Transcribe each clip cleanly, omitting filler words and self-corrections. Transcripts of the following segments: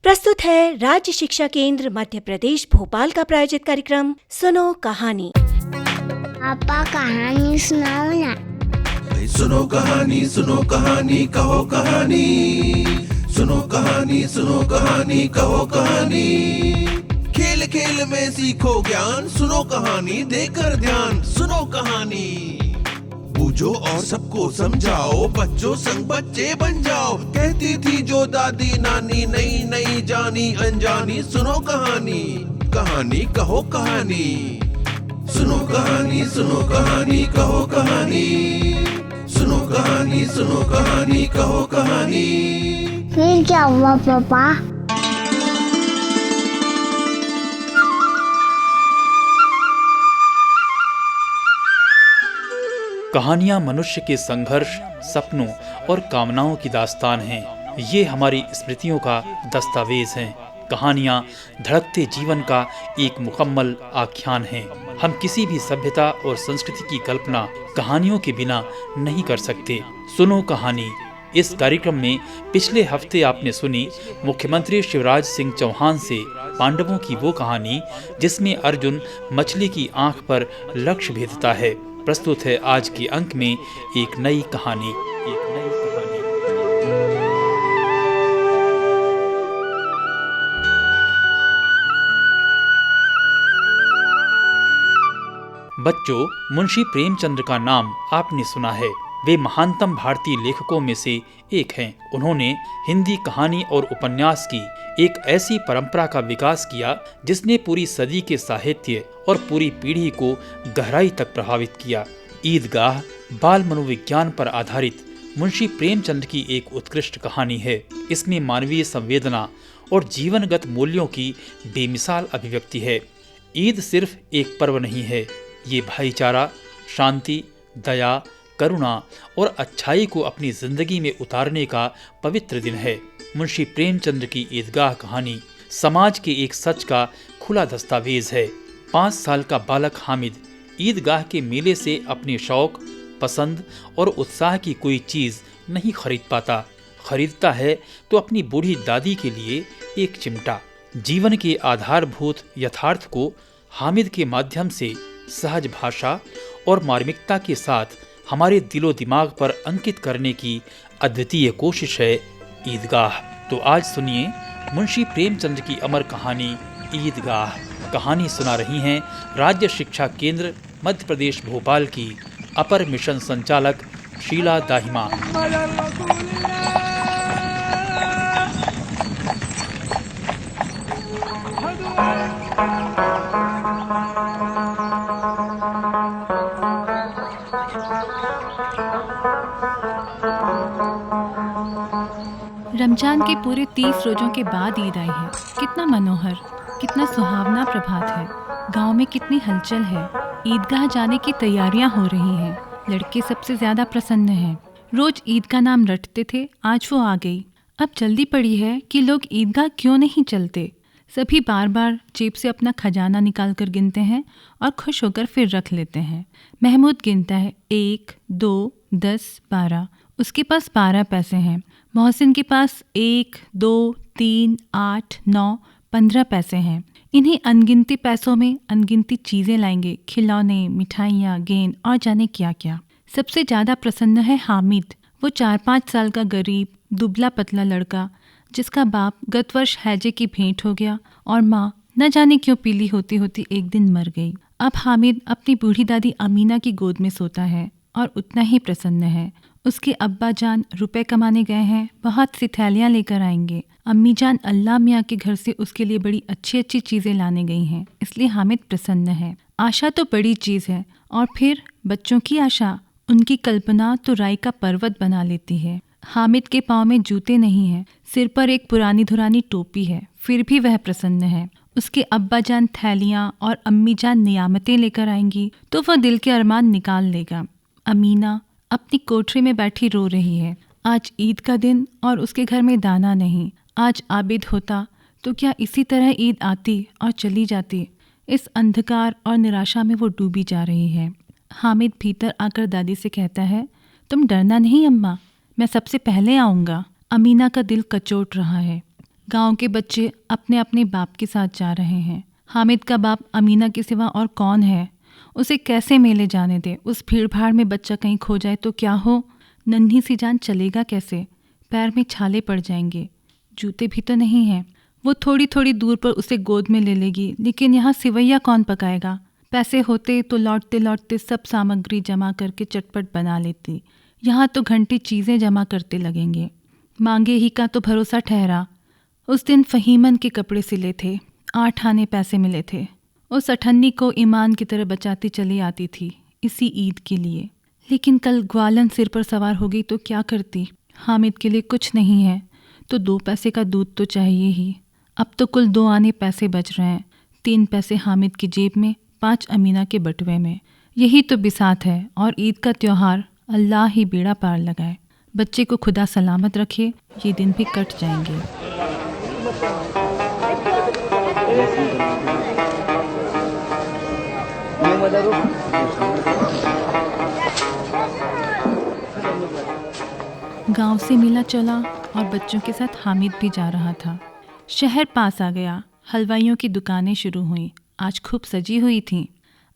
प्रस्तुत है राज्य शिक्षा केंद्र मध्य प्रदेश भोपाल का प्रायोजित कार्यक्रम सुनो कहानी। पापा कहानी सुनाओ ना। सुनो कहानी कहो कहानी। सुनो कहानी कहो कहानी। खेल खेल में सीखो ज्ञान, सुनो कहानी देकर ध्यान। सुनो कहानी बूझो और सबको समझाओ, बच्चों संग बच्चे बन जाओ। कहती थी जो दादी नानी, नई नई जानी अनजानी। सुनो कहानी, कहानी कहो कहानी। सुनो कहानी कहो कहानी। सुनो कहानी कहो कहानी। फिर क्या हुआ पापा? कहानियाँ मनुष्य के संघर्ष, सपनों और कामनाओं की दास्तान हैं। ये हमारी स्मृतियों का दस्तावेज हैं। कहानियाँ धड़कते जीवन का एक मुकम्मल आख्यान हैं। हम किसी भी सभ्यता और संस्कृति की कल्पना कहानियों के बिना नहीं कर सकते। सुनो कहानी। इस कार्यक्रम में पिछले हफ्ते आपने सुनी मुख्यमंत्री शिवराज सिंह चौहान से पांडवों की वो कहानी जिसमें अर्जुन मछली की आंख पर लक्ष्य भेदता है। प्रस्तुत है आज के अंक में एक नई कहानी। बच्चों, मुंशी प्रेमचंद का नाम आपने सुना है। वे महानतम भारतीय लेखकों में से एक हैं। उन्होंने हिंदी कहानी और उपन्यास की एक ऐसी परंपरा का विकास किया जिसने पूरी सदी के साहित्य और पूरी पीढ़ी को गहराई तक प्रभावित किया। ईदगाह बाल मनोविज्ञान पर आधारित मुंशी प्रेमचंद की एक उत्कृष्ट कहानी है। इसमें मानवीय संवेदना और जीवनगत मूल्यों की बेमिसाल अभिव्यक्ति है। ईद सिर्फ एक पर्व नहीं है, ये भाईचारा, शांति, दया, करुणा और अच्छाई को अपनी जिंदगी में उतारने का पवित्र दिन है। मुंशी प्रेमचंद की ईदगाह कहानी समाज के एक सच का खुला दस्तावेज है। 5 साल का बालक हामिद ईदगाह के मेले से अपने शौक, पसंद और उत्साह की कोई चीज नहीं खरीद पाता। खरीदता है तो अपनी बूढ़ी दादी के लिए एक चिमटा। जीवन के आधारभूत यथार्थ को हामिद के माध्यम से सहज भाषा और मार्मिकता के साथ हमारे दिलो दिमाग पर अंकित करने की अद्वितीय कोशिश है ईदगाह। तो आज सुनिए मुंशी प्रेमचंद की अमर कहानी ईदगाह। कहानी सुना रही हैं राज्य शिक्षा केंद्र मध्य प्रदेश भोपाल की अपर मिशन संचालक शीला दाहिमा। रमजान के पूरे 30 रोजों के बाद ईद आई है। कितना मनोहर, कितना सुहावना प्रभात है। गांव में कितनी हलचल है। ईदगाह जाने की तैयारियां हो रही हैं। लड़के सबसे ज्यादा प्रसन्न हैं। रोज ईद का नाम रटते थे, आज वो आ गई। अब जल्दी पड़ी है कि लोग ईदगाह क्यों नहीं चलते। सभी बार बार जेब से अपना खजाना निकाल कर गिनते हैं और खुश होकर फिर रख लेते हैं। महमूद गिनता है 1, 2, 10, 12। उसके पास 12 पैसे हैं। मोहसिन के पास 1, 2, 3, 8, 9, 15 पैसे हैं। इन्हीं अनगिनती पैसों में अनगिनती चीज़ें लाएंगे, खिलौने, मिठाइयाँ, गेंद और जाने क्या क्या। सबसे ज़्यादा प्रसन्न है हामिद, वो 4-5 साल का गरीब दुबला पतला लड़का जिसका बाप गत वर्ष हैजे की भेंट हो गया और माँ न जाने क्यों पीली होती होती एक दिन मर गई। अब हामिद अपनी बूढ़ी दादी अमीना की गोद में सोता है और उतना ही प्रसन्न है। उसके अब्बा जान रुपए कमाने गए हैं, बहुत सी थैलियाँ लेकर आएंगे। अम्मी जान अल्लाह मियाँ के घर से उसके लिए बड़ी अच्छी अच्छी चीज़ें लाने गई हैं, इसलिए हामिद प्रसन्न है। आशा तो बड़ी चीज़ है और फिर बच्चों की आशा, उनकी कल्पना तो राई का पर्वत बना लेती है। हामिद के पाँव में जूते नहीं हैं, सिर पर एक पुरानी धुरानी टोपी है, फिर भी वह प्रसन्न है। उसके अब्बा जान थैलियाँ और अम्मी जान नियामतें लेकर आएंगी तो वह दिल के अरमान निकाल लेगा। अमीना अपनी कोठरी में बैठी रो रही है। आज ईद का दिन और उसके घर में दाना नहीं। आज आबिद होता तो क्या इसी तरह ईद आती और चली जाती। इस अंधकार और निराशा में वो डूबी जा रही है। हामिद भीतर आकर दादी से कहता है, तुम डरना नहीं अम्मा, मैं सबसे पहले आऊँगा। अमीना का दिल कचोट रहा है। गांव के बच्चे अपने अपने बाप के साथ जा रहे हैं। हामिद का बाप अमीना के सिवा और कौन है? उसे कैसे मेले जाने दे? उस भीड़ भाड़ में बच्चा कहीं खो जाए तो क्या हो? नन्ही सी जान चलेगा कैसे? पैर में छाले पड़ जाएंगे, जूते भी तो नहीं हैं। वो थोड़ी थोड़ी दूर पर उसे गोद में ले लेगी, लेकिन यहाँ सिवैया कौन पकाएगा? पैसे होते तो लौटते लौटते सब सामग्री जमा करके चटपट बना लेती। यहाँ तो घंटे चीज़ें जमा करते लगेंगे। मांगे ही का तो भरोसा ठहरा। उस दिन फहीमन के कपड़े सिले थे, 8 आने पैसे मिले थे। उस अठन्नी को ईमान की तरह बचाती चली आती थी इसी ईद के लिए। लेकिन कल ग्वालन सिर पर सवार हो गई तो क्या करती? हामिद के लिए कुछ नहीं है तो 2 पैसे का दूध तो चाहिए ही। अब तो कुल 2 आने पैसे बच रहे हैं, 3 पैसे हामिद की जेब में, 5 अमीना के बटुए में। यही तो बिसात है। और ईद का त्योहार अल्लाह ही बेड़ा पार लगाए। बच्चे को खुदा सलामत रखे, ये दिन भी कट जाएंगे। गांव से मेला चला और बच्चों के साथ हामिद भी जा रहा था। शहर पास आ गया। हलवाइयों की दुकानें शुरू हुईं। आज खूब सजी हुई थीं।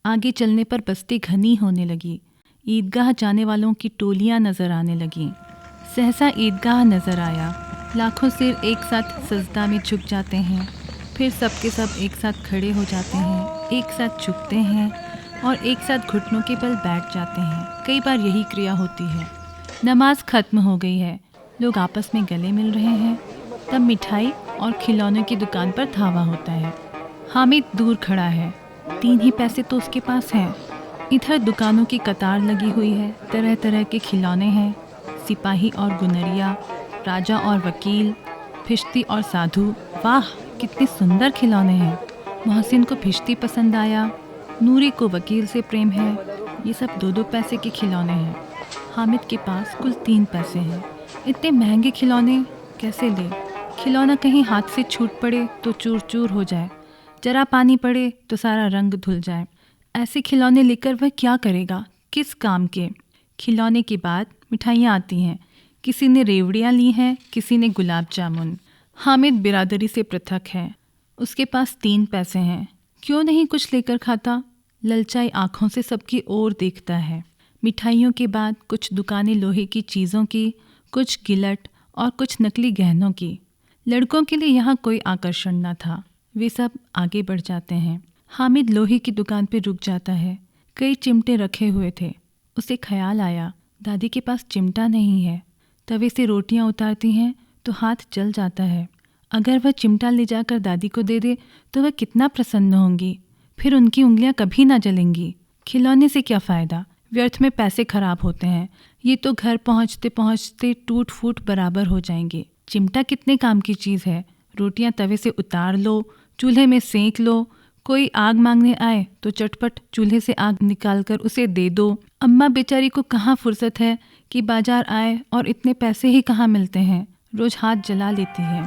आगे चलने पर बस्ती घनी होने लगी। ईदगाह जाने वालों की टोलियां नजर आने लगीं। सहसा ईदगाह नजर आया। लाखों सिर एक साथ सजदा में झुक जाते हैं, फिर सब के सब एक साथ खड़े हो जाते हैं, एक साथ झुकते हैं और एक साथ घुटनों के बल बैठ जाते हैं। कई बार यही क्रिया होती है। नमाज खत्म हो गई है, लोग आपस में गले मिल रहे हैं। तब मिठाई और खिलौनों की दुकान पर धावा होता है। हामिद दूर खड़ा है, 3 ही पैसे तो उसके पास हैं। इधर दुकानों की कतार लगी हुई है, तरह तरह के खिलौने हैं, सिपाही और गुनरिया, राजा और वकील, भिश्ती और साधु। वाह, कितने सुंदर खिलौने हैं। मोहसिन को भिश्ती पसंद आया, नूरी को वकील से प्रेम है। ये सब 2-2 पैसे के खिलौने हैं। हामिद के पास कुल 3 पैसे हैं। इतने महंगे खिलौने कैसे ले? खिलौना कहीं हाथ से छूट पड़े तो चूर चूर हो जाए, जरा पानी पड़े तो सारा रंग धुल जाए। ऐसे खिलौने लेकर वह क्या करेगा? किस काम के? खिलौने के बाद मिठाइयाँ आती हैं। किसी ने रेवड़ियाँ ली हैं, किसी ने गुलाब जामुन। हामिद बिरादरी से पृथक है। उसके पास 3 पैसे हैं। क्यों नहीं कुछ लेकर खाता? ललचाई आँखों से सबकी ओर देखता है। मिठाइयों के बाद कुछ दुकानें लोहे की चीज़ों की, कुछ गिलट और कुछ नकली गहनों की। लड़कों के लिए यहाँ कोई आकर्षण न था। वे सब आगे बढ़ जाते हैं। हामिद लोहे की दुकान पर रुक जाता है। कई चिमटे रखे हुए थे। उसे ख्याल आया, दादी के पास चिमटा नहीं है। तवे से रोटियां उतारती हैं तो हाथ जल जाता है। अगर वह चिमटा ले जाकर दादी को दे दे तो वह कितना प्रसन्न होंगी। फिर उनकी उंगलियां कभी ना जलेंगी। खिलौने से क्या फ़ायदा? व्यर्थ में पैसे खराब होते हैं। ये तो घर पहुँचते पहुँचते टूट फूट बराबर हो जाएंगे। चिमटा कितने काम की चीज़ है। रोटियां तवे से उतार लो, चूल्हे में सेंक लो। कोई आग मांगने आए तो चटपट चूल्हे से आग निकालकर उसे दे दो। अम्मा बेचारी को कहाँ फुर्सत है कि बाजार आए, और इतने पैसे ही कहाँ मिलते हैं। रोज हाथ जला लेती है।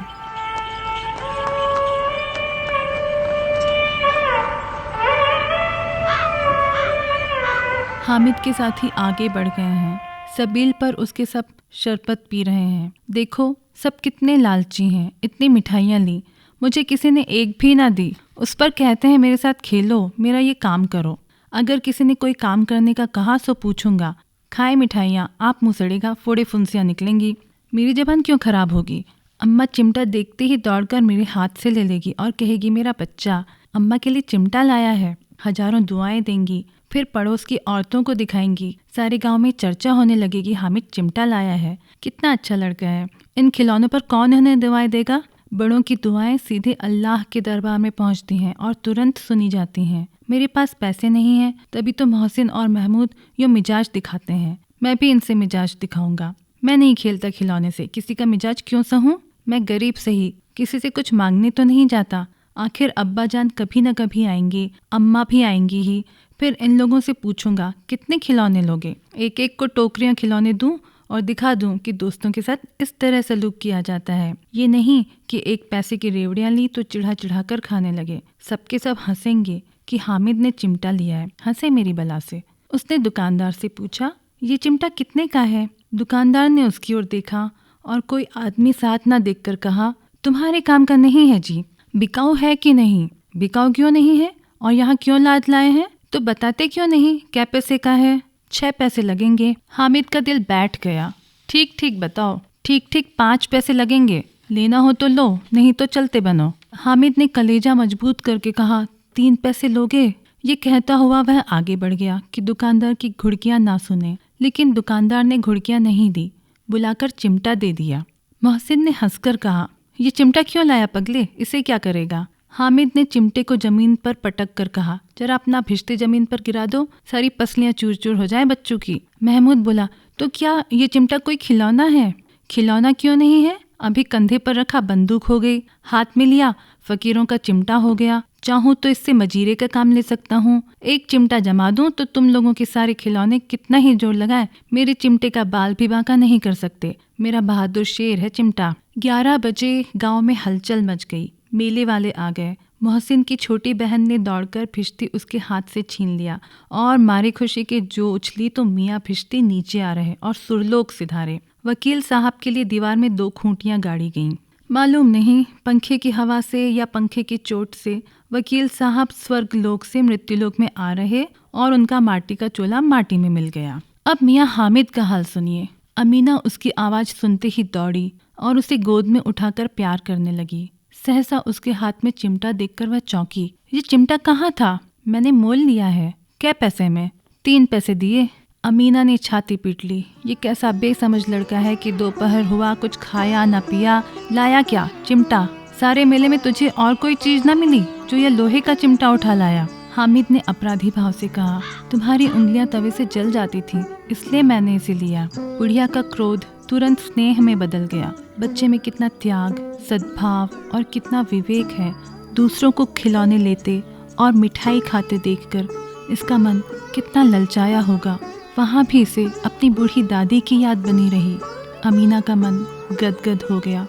हामिद के साथी आगे बढ़ गए हैं। सबील पर उसके सब शरबत पी रहे हैं। देखो सब कितने लालची हैं। इतनी मिठाइयाँ ली, मुझे किसी ने एक भी ना दी। उस पर कहते हैं मेरे साथ खेलो, मेरा ये काम करो। अगर किसी ने कोई काम करने का कहा सो पूछूंगा। खाए मिठाइयाँ, आप मुँह सड़ेगा, फोड़े फुंसियाँ निकलेंगी। मेरी जबान क्यों खराब होगी? अम्मा चिमटा देखते ही दौड़कर मेरे हाथ से ले लेगी और कहेगी मेरा बच्चा अम्मा के लिए चिमटा लाया है। हजारों दुआएं देंगी। फिर पड़ोस की औरतों को दिखाएंगी। सारे गांव में चर्चा होने लगेगी, हामिद चिमटा लाया है, कितना अच्छा लड़का है। इन खिलौनों पर कौन उन्हें दुआएं देगा? बड़ों की दुआएं सीधे अल्लाह के दरबार में पहुंचती हैं और तुरंत सुनी जाती हैं। मेरे पास पैसे नहीं हैं, तभी तो मोहसिन और महमूद यूँ मिजाज दिखाते हैं। मैं भी इनसे मिजाज दिखाऊंगा। मैं नहीं खेलता खिलौने से, किसी का मिजाज क्यों सहूँ? मैं गरीब सही, किसी से कुछ मांगने तो नहीं जाता। आखिर अब्बा जान कभी न कभी आएंगे, अम्मा भी आएंगी ही। फिर इन लोगों से पूछूंगा कितने खिलौने लोगे। एक एक को टोकरियां खिलौने दूं और दिखा दूं कि दोस्तों के साथ इस तरह सलूक किया जाता है। ये नहीं कि 1 पैसे की रेवड़ियां ली तो चिढ़ा चिढ़ा कर खाने लगे। सबके सब हंसेंगे कि हामिद ने चिमटा लिया है। हंसे मेरी बला से। उसने दुकानदार से पूछा, ये चिमटा कितने का है? दुकानदार ने उसकी ओर देखा और कोई आदमी साथ ना देखकर कहा, तुम्हारे काम का नहीं है जी। बिकाऊ है कि नहीं? बिकाऊ क्यों नहीं है और यहाँ क्यों लाद लाए हैं? तो बताते क्यों नहीं क्या पैसे का है? 6 पैसे लगेंगे। हामिद का दिल बैठ गया। ठीक ठीक बताओ। ठीक ठीक 5 पैसे लगेंगे। लेना हो तो लो, नहीं तो चलते बनो। हामिद ने कलेजा मजबूत करके कहा, 3 पैसे लोगे? ये कहता हुआ वह आगे बढ़ गया कि दुकानदार की घुड़कियां ना सुने, लेकिन दुकानदार ने घुड़कियां नहीं दी, बुलाकर चिमटा दे दिया। मोहसिन ने हंसकर कहा, ये चिमटा क्यों लाया पगले, इसे क्या करेगा? हामिद ने चिमटे को जमीन पर पटक कर कहा, जरा अपना भिश्ते जमीन पर गिरा दो, सारी पसलियां चूर चूर हो जाए बच्चों की। महमूद बोला, तो क्या ये चिमटा कोई खिलौना है? खिलौना क्यों नहीं है? अभी कंधे पर रखा बंदूक हो गई, हाथ में लिया फकीरों का चिमटा हो गया। चाहूँ तो इससे मजीरे का काम ले सकता हूँ। एक चिमटा जमा दूं तो तुम लोगों के सारे खिलौने कितना ही जोर लगाए, मेरे चिमटे का बाल भी बांका नहीं कर सकते। मेरा बहादुर शेर है चिमटा। 11 बजे गांव में हलचल मच गई। मेले वाले आ गए। मोहसिन की छोटी बहन ने दौड़कर भिश्ती उसके हाथ से छीन लिया और मारे खुशी के जो उछली तो मियाँ भिश्ती नीचे आ रहे और सुरलोक सिधारे। वकील साहब के लिए दीवार में 2 खूंटियां गाड़ी गईं। मालूम नहीं पंखे की हवा से या पंखे की चोट से वकील साहब स्वर्गलोक से मृत्युलोक में आ रहे और उनका माटी का चोला माटी में मिल गया। अब मियाँ हामिद का हाल सुनिए। अमीना उसकी आवाज़ सुनते ही दौड़ी और उसे गोद में उठाकर प्यार करने लगी। सहसा उसके हाथ में चिमटा देखकर वह चौंकी। ये चिमटा कहाँ था? मैंने मोल लिया है। क्या पैसे में? 3 पैसे दिए। अमीना ने छाती पीट ली। ये कैसा बेसमझ लड़का है कि दोपहर हुआ कुछ खाया न पिया, लाया क्या? चिमटा। सारे मेले में तुझे और कोई चीज न मिली जो ये लोहे का चिमटा उठा लाया? हामिद ने अपराधी भाव से कहा, तुम्हारी उंगलियां तवे से जल जाती थी इसलिए मैंने इसे लिया। बुढ़िया का क्रोध तुरंत स्नेह में बदल गया। बच्चे में कितना त्याग, सद्भाव और कितना विवेक है। दूसरों को खिलौने लेते और मिठाई खाते देखकर इसका मन कितना ललचाया होगा। वहाँ भी इसे अपनी बूढ़ी दादी की याद बनी रही। अमीना का मन गदगद हो गया।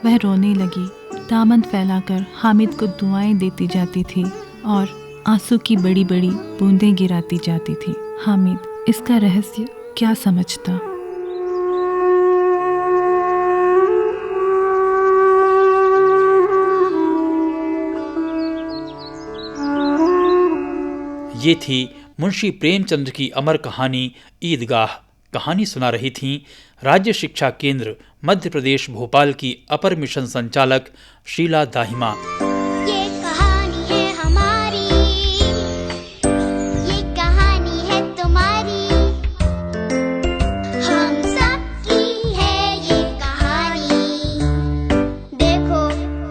वह रोने लगी, दामन फैलाकर हामिद को दुआएं देती जाती थी और आंसू की बड़ी बड़ी बूंदें गिराती जाती थी। हामिद इसका रहस्य क्या समझता? ये थी मुंशी प्रेमचंद की अमर कहानी ईदगाह। कहानी सुना रही थीं राज्य शिक्षा केंद्र मध्य प्रदेश भोपाल की अपर मिशन संचालक शीला दाहिमा। ये कहानी है हमारी, ये कहानी है तुम्हारी, हम सबकी है ये कहानी। देखो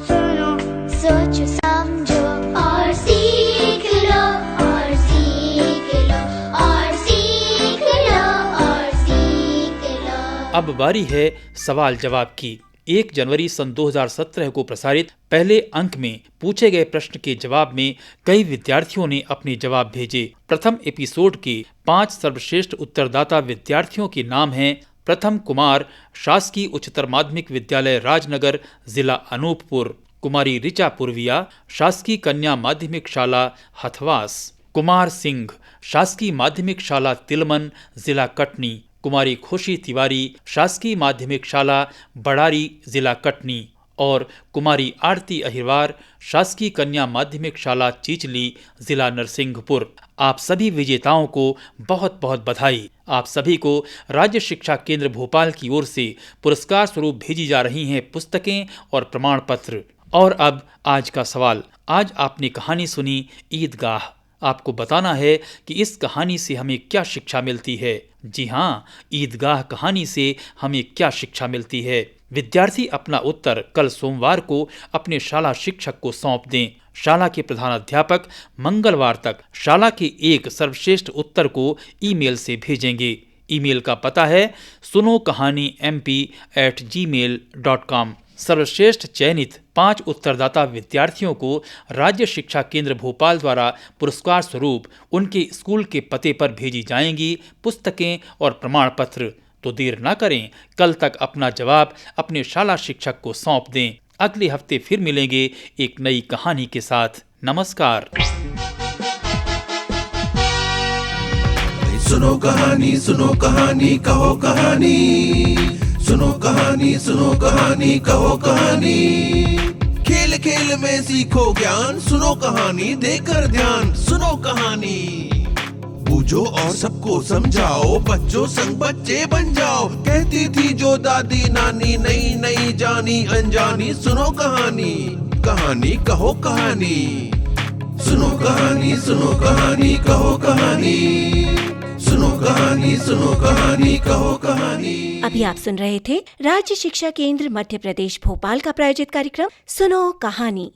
सुनो सोचो समझो और सीख लो और सीख लो और सीख लो और सीख लो। अब बारी है सवाल जवाब की। 1 जनवरी सन 2017 को प्रसारित पहले अंक में पूछे गए प्रश्न के जवाब में कई विद्यार्थियों ने अपने जवाब भेजे। प्रथम एपिसोड के 5 सर्वश्रेष्ठ उत्तरदाता विद्यार्थियों के नाम हैं प्रथम कुमार, शासकीय उच्चतर माध्यमिक विद्यालय राजनगर, जिला अनूपपुर। कुमारी ऋचा पूर्विया, शासकीय कन्या माध्यमिक शाला हथवास। कुमार सिंह, शासकीय माध्यमिक शाला तिलमन, जिला कटनी। कुमारी खुशी तिवारी, शासकीय माध्यमिक शाला बड़ारी, जिला कटनी। और कुमारी आरती अहिरवार, शासकीय कन्या माध्यमिक शाला चीचली, जिला नरसिंहपुर। आप सभी विजेताओं को बहुत बहुत बधाई। आप सभी को राज्य शिक्षा केंद्र भोपाल की ओर से पुरस्कार स्वरूप भेजी जा रही हैं पुस्तकें और प्रमाण पत्र। और अब आज का सवाल। आज आपने कहानी सुनी ईदगाह। आपको बताना है कि इस कहानी से हमें क्या शिक्षा मिलती है। जी हाँ, ईदगाह कहानी से हमें क्या शिक्षा मिलती है। विद्यार्थी अपना उत्तर कल सोमवार को अपने शाला शिक्षक को सौंप दें। शाला के प्रधानाध्यापक मंगलवार तक शाला के एक सर्वश्रेष्ठ उत्तर को ईमेल से भेजेंगे। ईमेल का पता है sunokahani mp@gmail.com। सर्वश्रेष्ठ चयनित 5 उत्तरदाता विद्यार्थियों को राज्य शिक्षा केंद्र भोपाल द्वारा पुरस्कार स्वरूप उनके स्कूल के पते पर भेजी जाएंगी पुस्तकें और प्रमाण पत्र। तो देर न करें, कल तक अपना जवाब अपने शाला शिक्षक को सौंप दें। अगले हफ्ते फिर मिलेंगे एक नई कहानी के साथ। नमस्कार। सुनो कहानी कहो कहानी, सुनो कहानी कहो कहानी। खेल खेल में सीखो ज्ञान, सुनो कहानी देकर ध्यान, सुनो कहानी। बूझो और सबको समझाओ, बच्चों संग बच्चे बन जाओ। कहती थी जो दादी नानी, नई नई जानी अनजानी। सुनो कहानी, कहानी कहो कहानी। सुनो कहानी कहो कहानी। सुनो कहानी कहो कहानी। अभी आप सुन रहे थे राज्य शिक्षा केंद्र मध्य प्रदेश भोपाल का प्रायोजित कार्यक्रम सुनो कहानी।